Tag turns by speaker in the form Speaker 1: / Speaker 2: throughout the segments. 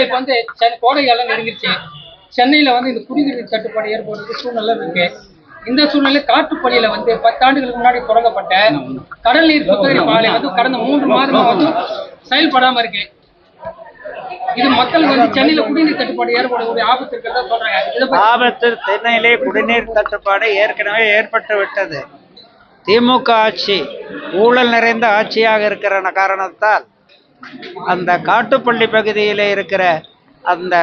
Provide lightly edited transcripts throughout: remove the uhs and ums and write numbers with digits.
Speaker 1: இப்ப வந்து கோடை காலம் நெருங்கிடுச்சு. சென்னையில வந்து இந்த குடிநீர் தட்டுப்பாடு ஏற்படுறதுக்கு சூழ்நிலை இருக்கு. இந்த சூழ்நிலை காட்டுப்பள்ளியில வந்து 10 ஆண்டுகளுக்கு முன்னாடி தொடங்கப்பட்ட கடல் நீர் சுத்திகரிப்பு ஆலை வந்து கடந்த 3 மாதமா வந்து செயல்படாம இருக்கு. இது மக்களுக்கு வந்து சென்னையில குடிநீர் தட்டுப்பாடு ஏற்படக்கூடிய ஆபத்து இருக்கிறதா சொல்றாங்க.
Speaker 2: ஆபத்து சென்னையிலே குடிநீர் தட்டுப்பாடு ஏற்கனவே ஏற்பட்டு விட்டது. திமுக ஆட்சி ஊழல் நிறைந்த ஆட்சியாக இருக்கிற காரணத்தால் அந்த காட்டுப்பள்ளி பகுதியில் இருக்கிற அந்த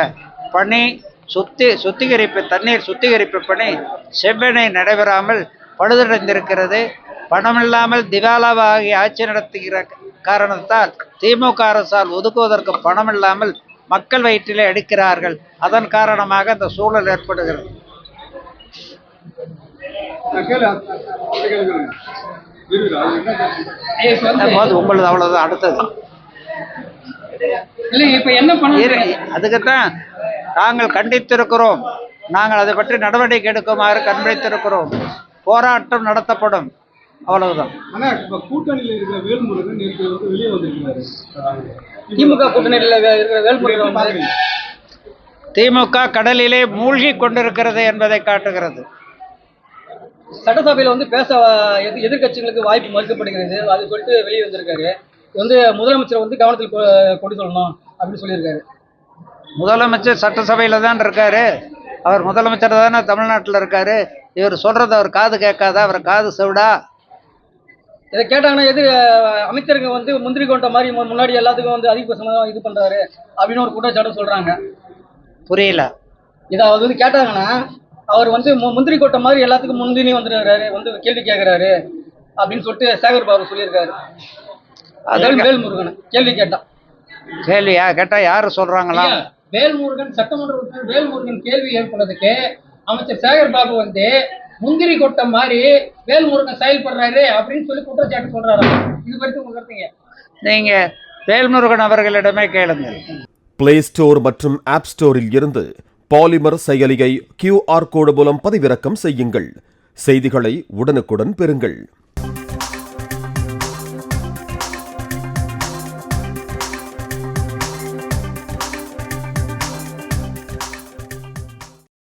Speaker 2: பணி சுத்திகரிப்பு தண்ணீர் சுத்திகரிப்பு பணி செவ்வனை நடைபெறாமல் பழுதடைந்திருக்கிறது. பணமில்லாமல் திவாலாவாகி ஆட்சி நடத்துகிற காரணத்தால் திமுக அரசால் ஒதுக்குவதற்கு பணமில்லாமல் மக்கள் வயிற்றிலே அடிக்கிறார்கள். அதன் காரணமாக அந்த சூழல் ஏற்படுகிறது. உங்களது அவ்வளவுதான். அடுத்தது அதுக்குத்தான் நாங்கள் கண்டித்திருக்கிறோம். நாங்கள் அதை பற்றி நடவடிக்கை எடுக்குமாறு கண்டித்திருக்கிறோம். போராட்டம் நடத்தப்படும். அவ்வளவுதான்.
Speaker 3: கூட்டணியில் இருக்கிற வேல்முருகன் நேற்று வந்து வெளியே வந்திருக்கிறாரு.
Speaker 1: திமுக கூட்டணியில் இருக்கிற வேல்முருகன்
Speaker 2: திமுக கடலிலே மூழ்கி கொண்டிருக்கிறது என்பதை காட்டுகிறது.
Speaker 1: சட்டசபையில வந்து பேச எதிர்கட்சிகளுக்கு வாய்ப்பு மறுக்கப்படுகிறது. அது சொல்லிட்டு வெளியே வந்திருக்காரு. வந்து முதலமைச்சர் வந்து கவனத்தில் கொண்டு சொல்லணும் அப்படின்னு சொல்லியிருக்காரு.
Speaker 2: முதலமைச்சர் சட்டசபையில தான் இருக்காரு. அவர் முதலமைச்சர் தானே தமிழ்நாட்டில் இருக்காரு. இவர் சொல்றது அவர் காது கேட்காதா? அவர் காது செவிடா?
Speaker 1: இதை கேட்டாங்கன்னா அமைச்சருங்க வந்து முந்திரி கொண்ட மாதிரி முன்னாடி எல்லாத்துக்கும் வந்து அதிகபட்சமாக இது பண்றாரு அப்படின்னு ஒரு குற்றச்சாட்டு சொல்றாங்க.
Speaker 2: புரியல.
Speaker 1: இதை அவர் வந்து கேட்டாங்கன்னா அவர் வந்து முந்திரி கொட்ட மாதிரி எல்லாத்துக்கும் முந்தினி வந்துடுறாரு, வந்து கேள்வி கேட்கிறாரு அப்படின்னு சொல்லிட்டு சேகர் பாபு சொல்லியிருக்காரு. வேல்முருகன் கேள்வி கேட்டா
Speaker 2: கேட்டா யாரு சொல்றாங்களா?
Speaker 1: வேல்முருகன் சட்டமன்ற உறுப்பினர் வேல்முருகன் கேள்வி எழுப்புறதுக்கு அமைச்சர் சேகர் பாபு வந்து முந்திரி கொட்ட மாதிரி வேல்முருகன் செயல்படுறாரு அப்படின்னு சொல்லி குற்றச்சாட்டு சொல்றாரு. இது பற்றி உங்க கருத்துங்க?
Speaker 2: நீங்க வேல்முருகன் அவர்களிடமே கேளுங்க.
Speaker 4: பிளே ஸ்டோர் மற்றும் ஆப் ஸ்டோரில் இருந்து பாலிமர் செயலியை QR கோடு மூலம் பதிவிறக்கம் செய்யுங்கள். செய்திகளை உடனுக்குடன் பெறுங்கள்.